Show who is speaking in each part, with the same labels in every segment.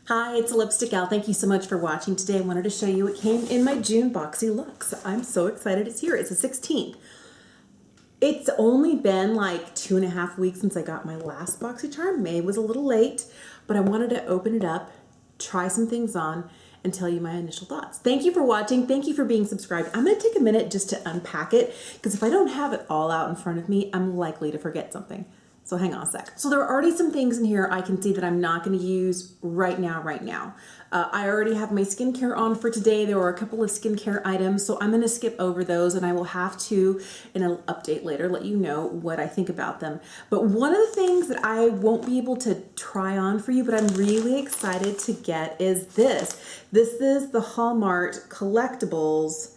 Speaker 1: Hi, it's Lipstick Gal. Thank you so much for watching today. I wanted to show you what came in my June Boxy Luxe. I'm so excited it's here. It's the 16th. It's only been like 2.5 weeks since I got my last Boxy charm. May was a little late, but I wanted to open it up, try some things on, and tell you my initial thoughts. Thank you for watching. Thank you for being subscribed. I'm going to take a minute just to unpack it because if I don't have it all out in front of me, I'm likely to forget something. So hang on a sec. So there are already some things in here I can see that I'm not going to use right now. I already have my skincare on for today. There were a couple of skincare items, so I'm going to skip over those and I will have to, in an update later, let you know what I think about them. But one of the things that I won't be able to try on for you, but I'm really excited to get is this. This is the Hallmart Collectibles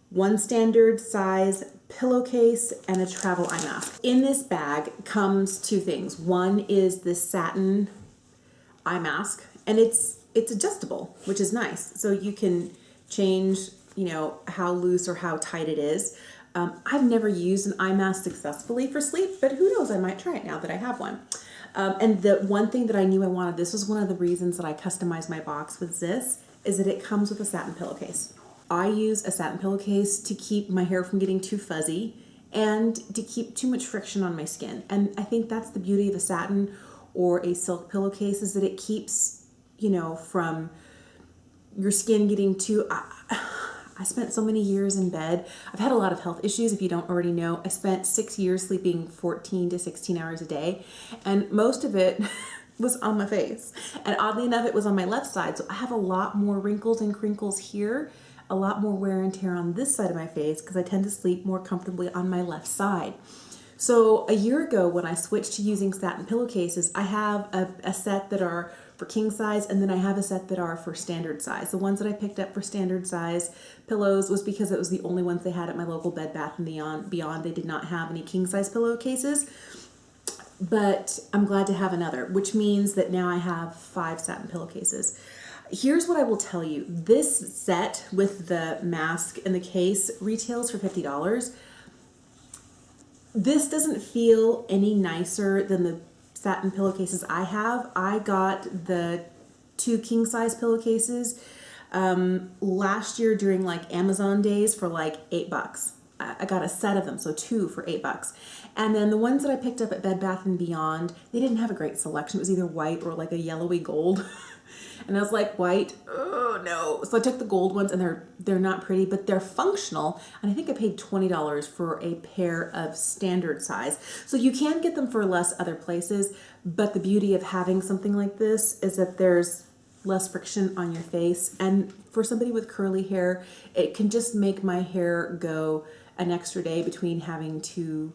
Speaker 1: one standard size pillowcase and a travel eye mask. In this bag comes two things. One is this satin eye mask, and it's adjustable, which is nice. So you can change, you know, how loose or how tight it is. I've never used an eye mask successfully for sleep, but who knows, I might try it now that I have one. And the one thing that I knew I wanted, this was one of the reasons that I customized my box with this, is that it comes with a satin pillowcase. I use a satin pillowcase to keep my hair from getting too fuzzy and to keep too much friction on my skin. And I think that's the beauty of a satin or a silk pillowcase, is that it keeps, you know, from your skin getting too... I spent so many years in bed. I've had a lot of health issues, if you don't already know. I spent 6 years sleeping 14 to 16 hours a day, and most of it was on my face. And oddly enough, it was on my left side, so I have a lot more wrinkles and crinkles here, a lot more wear and tear on this side of my face because I tend to sleep more comfortably on my left side. So a year ago when I switched to using satin pillowcases, I have a set that are for king size, and then I have a set that are for standard size. The ones that I picked up for standard size pillows was because it was the only ones they had at my local Bed Bath & Beyond. They did not have any king size pillowcases, but I'm glad to have another, which means that now I have 5 satin pillowcases. Here's what I will tell you. This set with the mask and the case retails for $50. This doesn't feel any nicer than the satin pillowcases I have. I got the 2 king size pillowcases last year during like Amazon days for like $8. I got a set of them, so 2 for $8. And then the ones that I picked up at Bed Bath & Beyond, they didn't have a great selection. It was either white or like a yellowy gold. And I was like, white, oh no. So I took the gold ones, and they're not pretty, but they're functional. And I think I paid $20 for a pair of standard size. So you can get them for less other places, but the beauty of having something like this is that there's less friction on your face. And for somebody with curly hair, it can just make my hair go an extra day between having to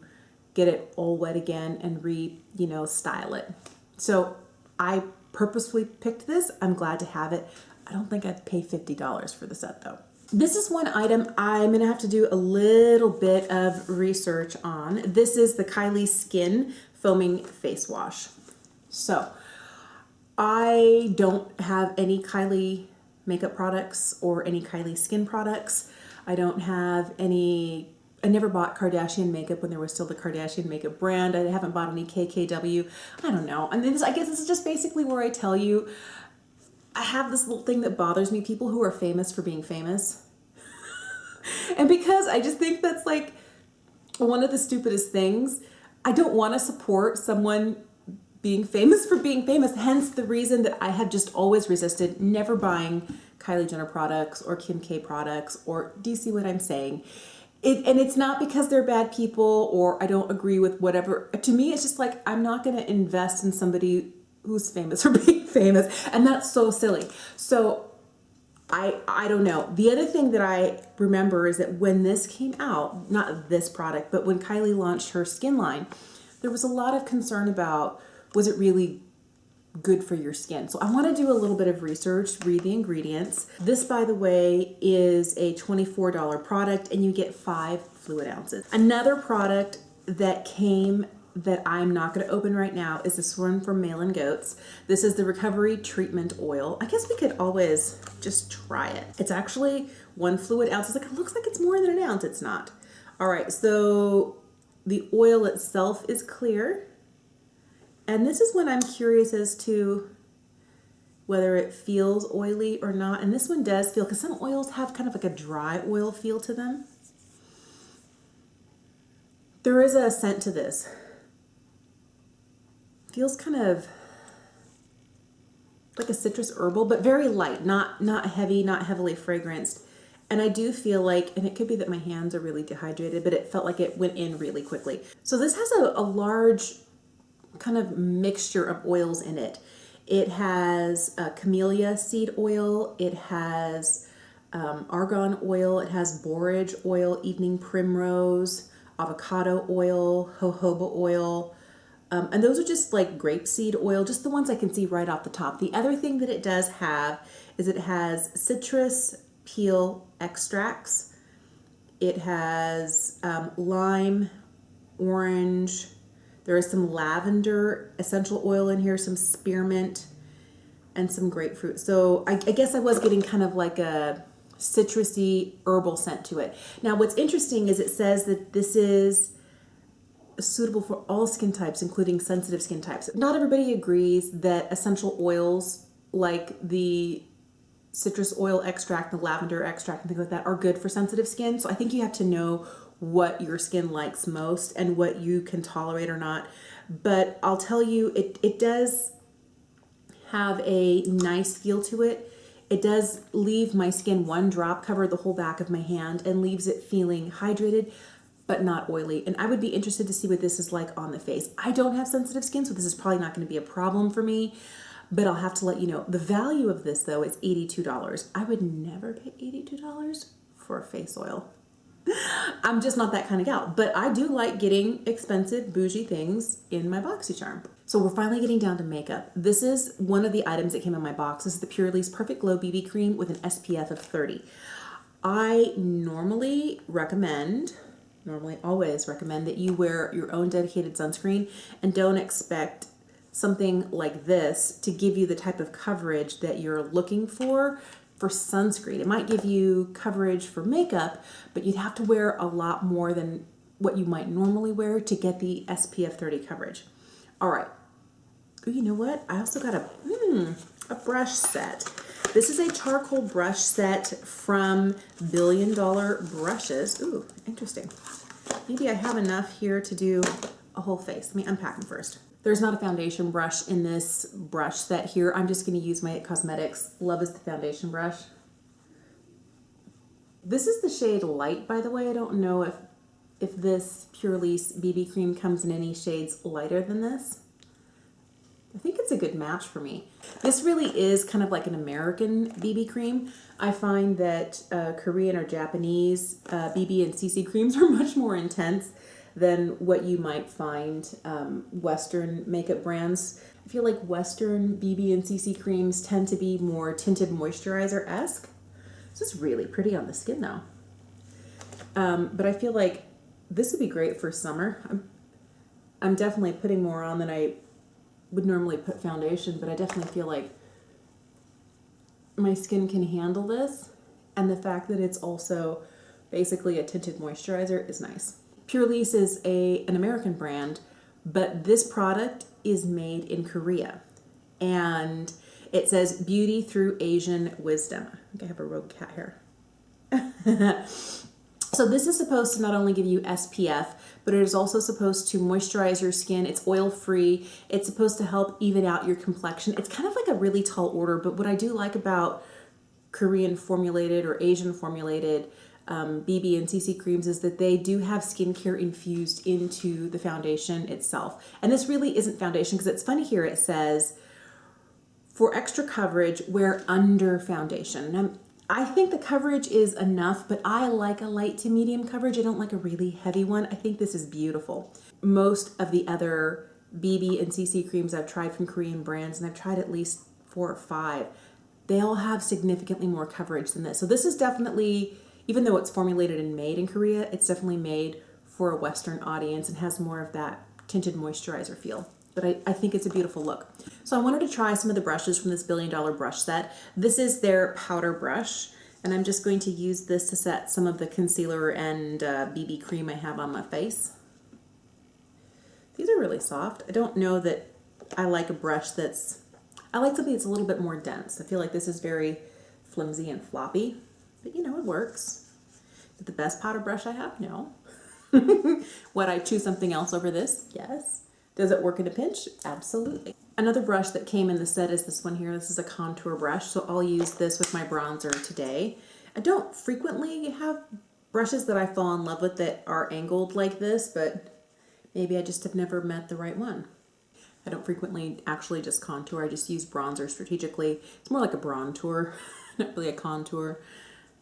Speaker 1: get it all wet again and style it. So I purposefully picked this. I'm glad to have it. I don't think I'd pay $50 for the set though. This is one item I'm gonna have to do a little bit of research on. This is the Kylie Skin Foaming Face Wash. So I don't have any Kylie makeup products or any Kylie skin products. I don't have any... I never bought Kardashian makeup when there was still the Kardashian makeup brand. I haven't bought any KKW. I don't know. And I guess this is just basically where I tell you, I have this little thing that bothers me, people who are famous for being famous. And because I just think that's like one of the stupidest things, I don't want to support someone being famous for being famous. Hence the reason that I have just always resisted never buying Kylie Jenner products or Kim K products, or do you see what I'm saying? And it's not because they're bad people or I don't agree with whatever. To me, it's just like, I'm not going to invest in somebody who's famous for being famous. And that's so silly. So I don't know. The other thing that I remember is that when this came out, not this product, but when Kylie launched her skin line, there was a lot of concern about, was it really good for your skin? So I want to do a little bit of research, read the ingredients. This, by the way, is a $24 product, and you get 5 fluid ounces. Another product that came that I'm not going to open right now is this one from Malin Goetz. This is the Recovery Treatment Oil. I guess we could always just try it. It's actually 1 fluid ounce. It's like, it looks like it's more than an ounce. It's not. All right, so the oil itself is clear. And this is when I'm curious as to, whether it feels oily or not. And this one does feel, because some oils have kind of like a dry oil feel to them. There is a scent to this. Feels kind of like a citrus herbal, but very light, not heavy, not heavily fragranced. And I do feel like, and it could be that my hands are really dehydrated, but it felt like it went in really quickly. So this has a large kind of mixture of oils in it. It has camellia seed oil, it has argan oil, it has borage oil, evening primrose, avocado oil, jojoba oil, and those are just like grapeseed oil, just the ones I can see right off the top. The other thing that it does have is it has citrus peel extracts. It has lime, orange. There is some lavender essential oil in here, some spearmint, and some grapefruit. So I guess I was getting kind of like a citrusy herbal scent to it. Now what's interesting is it says that this is suitable for all skin types, including sensitive skin types. Not everybody agrees that essential oils like the citrus oil extract, the lavender extract, and things like that are good for sensitive skin. So I think you have to know what your skin likes most and what you can tolerate or not. But I'll tell you, it does have a nice feel to it. It does leave my skin one drop, cover the whole back of my hand, and leaves it feeling hydrated, but not oily. And I would be interested to see what this is like on the face. I don't have sensitive skin, so this is probably not going to be a problem for me, but I'll have to let you know. The value of this, though, is $82. I would never pay $82 for a face oil. I'm just not that kind of gal, but I do like getting expensive, bougie things in my BoxyCharm. So we're finally getting down to makeup. This is one of the items that came in my box. This is the Purlisse Perfect Glow BB Cream with an SPF of 30. I normally always recommend that you wear your own dedicated sunscreen and don't expect something like this to give you the type of coverage that you're looking for sunscreen. It might give you coverage for makeup, but you'd have to wear a lot more than what you might normally wear to get the SPF 30 coverage. All right. Ooh, you know what? I also got a brush set. This is a charcoal brush set from Billion Dollar Brushes. Ooh, interesting. Maybe I have enough here to do a whole face. Let me unpack them first. There's not a foundation brush in this brush set here. I'm just going to use my IT Cosmetics Love is the Foundation brush. This is the shade Light, by the way. I don't know if this Purlisse BB cream comes in any shades lighter than this. I think it's a good match for me. This really is kind of like an American BB cream. I find that Korean or Japanese BB and CC creams are much more intense than what you might find Western makeup brands. I feel like Western BB and CC creams tend to be more tinted moisturizer-esque. This is really pretty on the skin though. But I feel like this would be great for summer. I'm definitely putting more on than I would normally put foundation, but I definitely feel like my skin can handle this. And the fact that it's also basically a tinted moisturizer is nice. Purlisse is an American brand, but this product is made in Korea. And it says beauty through Asian wisdom. I think I have a rogue cat here. So this is supposed to not only give you SPF, but it is also supposed to moisturize your skin. It's oil-free. It's supposed to help even out your complexion. It's kind of like a really tall order, but what I do like about Korean formulated or Asian formulated BB and CC creams is that they do have skincare infused into the foundation itself. And this really isn't foundation, because it's funny here, it says, for extra coverage, wear under foundation. Now, I think the coverage is enough, but I like a light to medium coverage. I don't like a really heavy one. I think this is beautiful. Most of the other BB and CC creams I've tried from Korean brands, and I've tried at least 4 or 5, they all have significantly more coverage than this. So this is definitely, even though it's formulated and made in Korea, it's definitely made for a Western audience and has more of that tinted moisturizer feel. But I think it's a beautiful look. So I wanted to try some of the brushes from this Billion Dollar brush set. This is their powder brush, and I'm just going to use this to set some of the concealer and BB cream I have on my face. These are really soft. I don't know that I like a brush that's I like something that's a little bit more dense. I feel like this is very flimsy and floppy, but you know, it works. Is it the best powder brush I have? No. Would I choose something else over this? Yes. Does it work in a pinch? Absolutely. Another brush that came in the set is this one here. This is a contour brush, so I'll use this with my bronzer today. I don't frequently have brushes that I fall in love with that are angled like this, but maybe I just have never met the right one. I don't frequently actually just contour. I just use bronzer strategically. It's more like a bronzer, not really a contour.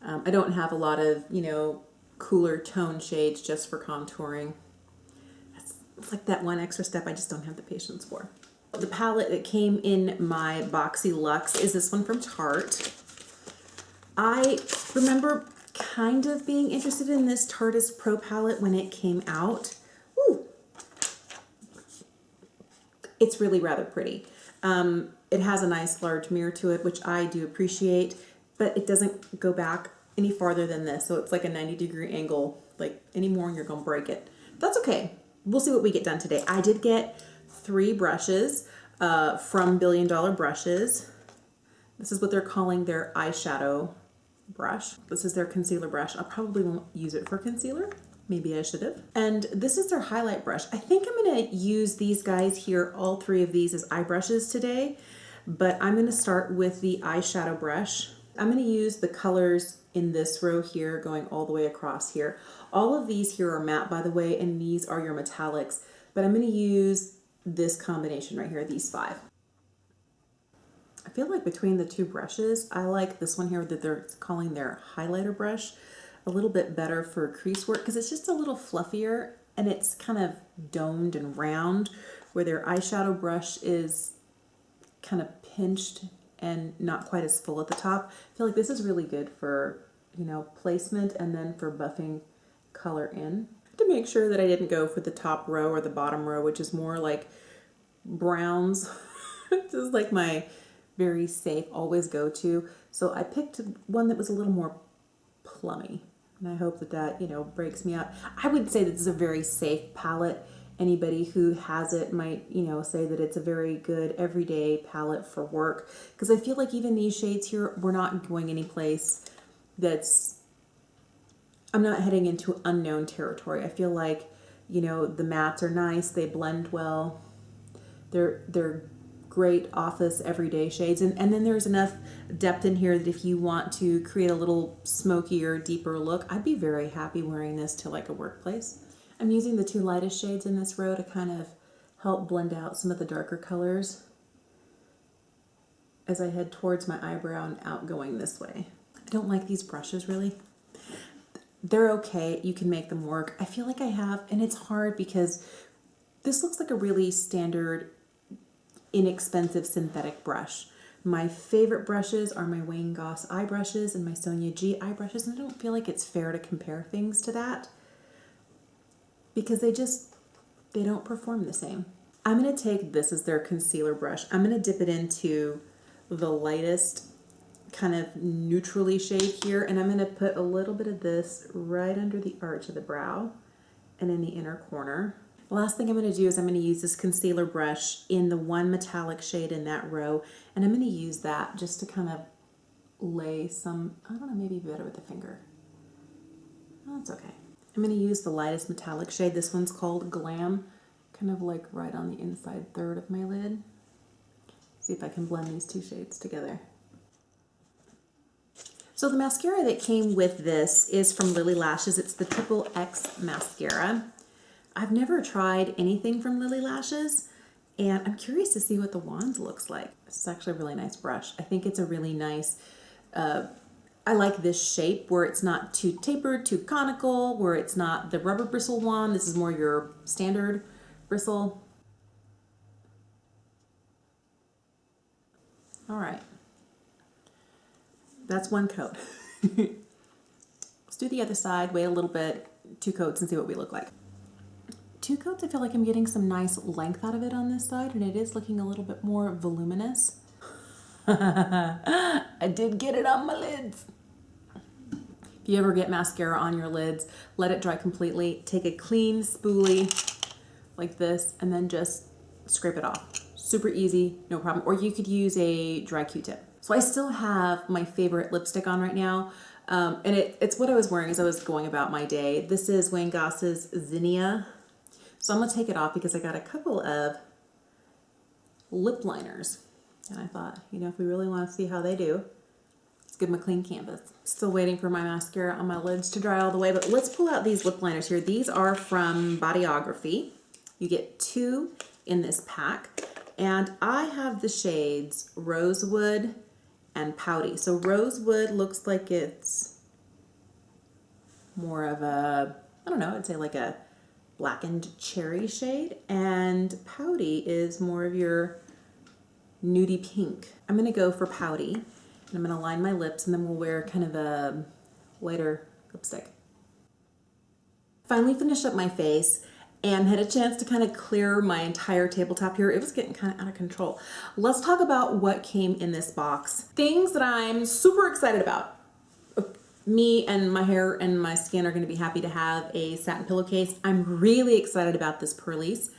Speaker 1: I don't have a lot of, you know, cooler tone shades just for contouring. It's like that one extra step I just don't have the patience for. The palette that came in my Boxy Luxe is this one from Tarte. I remember kind of being interested in this Tarteist Pro palette when it came out. Ooh. It's really rather pretty. It has a nice large mirror to it, which I do appreciate, but it doesn't go back any farther than this. So it's like a 90-degree angle. Like any more and you're gonna break it. That's okay. We'll see what we get done today. I did get 3 brushes from Billion Dollar Brushes. This is what they're calling their eyeshadow brush. This is their concealer brush. I probably won't use it for concealer. Maybe I should have. And this is their highlight brush. I think I'm gonna use these guys here, all 3 of these as eye brushes today, but I'm gonna start with the eyeshadow brush. I'm gonna use the colors in this row here, going all the way across here. All of these here are matte, by the way, and these are your metallics, but I'm gonna use this combination right here, these 5. I feel like between the 2 brushes, I like this one here that they're calling their highlighter brush a little bit better for crease work because it's just a little fluffier and it's kind of domed and round, where their eyeshadow brush is kind of pinched and not quite as full at the top. I feel like this is really good for, you know, placement and then for buffing color in. To make sure that I didn't go for the top row or the bottom row, which is more like browns. This is like my very safe, always go to. So I picked one that was a little more plummy. And I hope that that, you know, breaks me out. I would say this is a very safe palette. Anybody who has it might, you know, say that it's a very good everyday palette for work. Because I feel like even these shades here, we're not going any place that's, I'm not heading into unknown territory. I feel like, you know, the mattes are nice, they blend well. They're great office everyday shades. And then there's enough depth in here that if you want to create a little smokier, deeper look, I'd be very happy wearing this to like a workplace. I'm using the 2 lightest shades in this row to kind of help blend out some of the darker colors as I head towards my eyebrow and out going this way. I don't like these brushes really. They're okay, you can make them work. I feel like I have, and it's hard because this looks like a really standard, inexpensive synthetic brush. My favorite brushes are my Wayne Goss eye brushes and my Sonia G eye brushes, and I don't feel like it's fair to compare things to that because they don't perform the same. I'm gonna take this as their concealer brush. I'm gonna dip it into the lightest kind of neutrally shade here, and I'm gonna put a little bit of this right under the arch of the brow and in the inner corner. The last thing I'm going to do is I'm going to use this concealer brush in the 1 metallic shade in that row, and I'm going to use that just to kind of lay some, I don't know, maybe better with the finger. Oh, that's okay. I'm going to use the lightest metallic shade. This one's called Glam, kind of like right on the inside third of my lid. See if I can blend these 2 shades together. So the mascara that came with this is from Lilly Lashes. It's the Triple X mascara. I've never tried anything from Lilly Lashes, and I'm curious to see what the wand looks like. This is actually a really nice brush. I think it's a really nice, I like this shape where it's not too tapered, too conical, where it's not the rubber bristle wand. This is more your standard bristle. All right. That's 1 coat. Let's do the other side, wait a little bit, 2 coats, and see what we look like. 2 coats, I feel like I'm getting some nice length out of it on this side, and it is looking a little bit more voluminous. I did get it on my lids. If you ever get mascara on your lids, let it dry completely. Take a clean spoolie like this, and then just scrape it off. Super easy, no problem. Or you could use a dry Q-tip. So I still have my favorite lipstick on right now. And it's what I was wearing as I was going about my day. This is Wayne Goss's Zinnia. So I'm gonna take it off because I got a couple of lip liners. And I thought, you know, if we really want to see how they do, let's give them a clean canvas. Still waiting for my mascara on my lids to dry all the way, but let's pull out these lip liners here. These are from Bodyography. You get 2 in this pack. And I have the shades Rosewood and Pouty. So Rosewood looks like it's more of a, I don't know, I'd say like a blackened cherry shade. And Pouty is more of your nudie pink. I'm gonna go for Pouty, and I'm gonna line my lips, and then we'll wear kind of a lighter lipstick. Finally finished up my face and had a chance to kind of clear my entire tabletop here. It was getting kind of out of control. Let's talk about what came in this box. Things that I'm super excited about. Me and my hair and my skin are gonna be happy to have a satin pillowcase. I'm really excited about this Purlisse.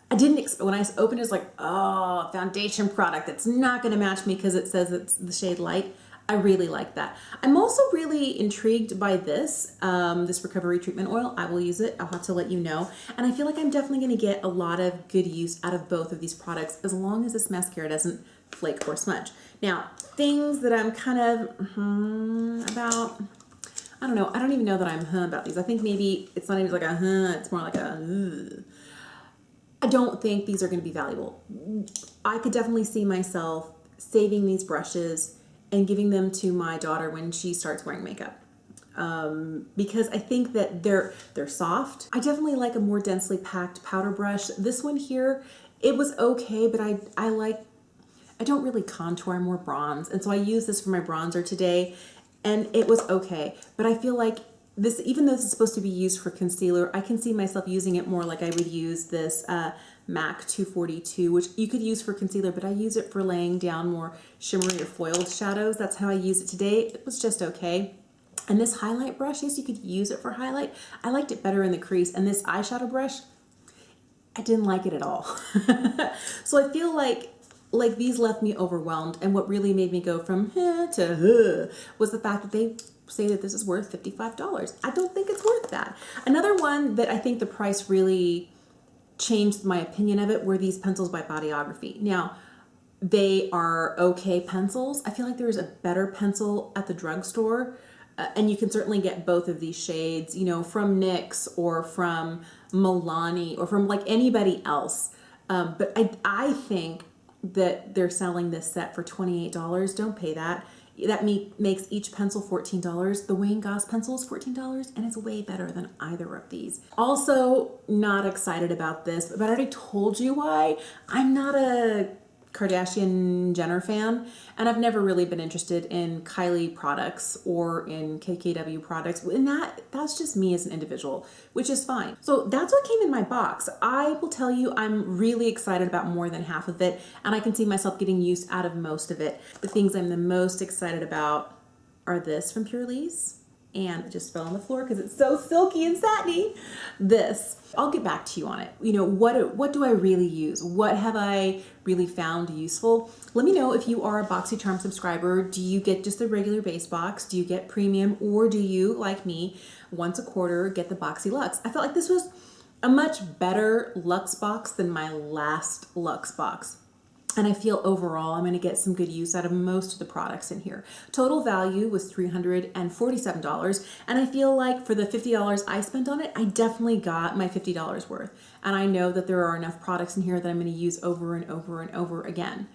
Speaker 1: I didn't expect, when I opened it, it's like, oh, foundation product. It's not going to match me because it says it's the shade light. I really like that. I'm also really intrigued by this, this recovery treatment oil. I will use it. I'll have to let you know. And I feel like I'm definitely going to get a lot of good use out of both of these products as long as this mascara doesn't flake or smudge. Now, things that I'm kind of about, I don't know. I don't even know that I'm about these. I think maybe it's not even like a it's more like a I don't think these are going to be valuable. I could definitely see myself saving these brushes and giving them to my daughter when she starts wearing makeup. Because I think that they're soft. I definitely like a more densely packed powder brush. This one here, it was okay, but I don't really contour, more bronze. And so I used this for my bronzer today, and it was okay. But I feel like this, even though this is supposed to be used for concealer, I can see myself using it more like I would use this MAC 242, which you could use for concealer, but I use it for laying down more shimmery or foiled shadows. That's how I use it today. It was just okay. And this highlight brush, yes, you could use it for highlight. I liked it better in the crease. And this eyeshadow brush, I didn't like it at all. So I feel like these left me overwhelmed. And what really made me go from to was the fact that they say that this is worth $55. I don't think it's worth that. Another one that I think the price really changed my opinion of it were these pencils by Bodyography. Now, they are okay pencils. I feel like there's a better pencil at the drugstore, and you can certainly get both of these shades, you know, from NYX or from Malin or from like anybody else. But I think that they're selling this set for $28. Don't pay that. That makes each pencil $14. The Wayne Goss pencil is $14, and it's way better than either of these. Also, not excited about this, but I already told you why. I'm not a Kardashian Jenner fan, and I've never really been interested in Kylie products or in KKW products, and that's just me as an individual, which is fine. So that's what came in my box. I will tell you, I'm really excited about more than half of it, and I can see myself getting use out of most of it. The things I'm the most excited about are this from Purlisse, and it just fell on the floor because it's so silky and satiny. This, I'll get back to you on it. You know, what do I really use? What have I really found useful? Let me know if you are a BoxyCharm subscriber. Do you get just the regular base box? Do you get premium? Or do you, like me, once a quarter get the Boxy Luxe? I felt like this was a much better Luxe box than my last Luxe box. And I feel overall I'm going to get some good use out of most of the products in here. Total value was $347, and I feel like for the $50 I spent on it, I definitely got my $50 worth. And I know that there are enough products in here that I'm going to use over and over and over again.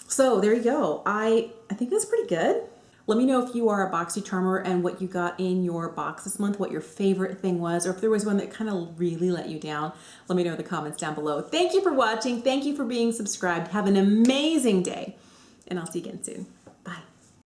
Speaker 1: So there you go. I think that's pretty good. Let me know if you are a BoxyCharmer and what you got in your box this month, what your favorite thing was, or if there was one that kind of really let you down. Let me know in the comments down below. Thank you for watching. Thank you for being subscribed. Have an amazing day, and I'll see you again soon.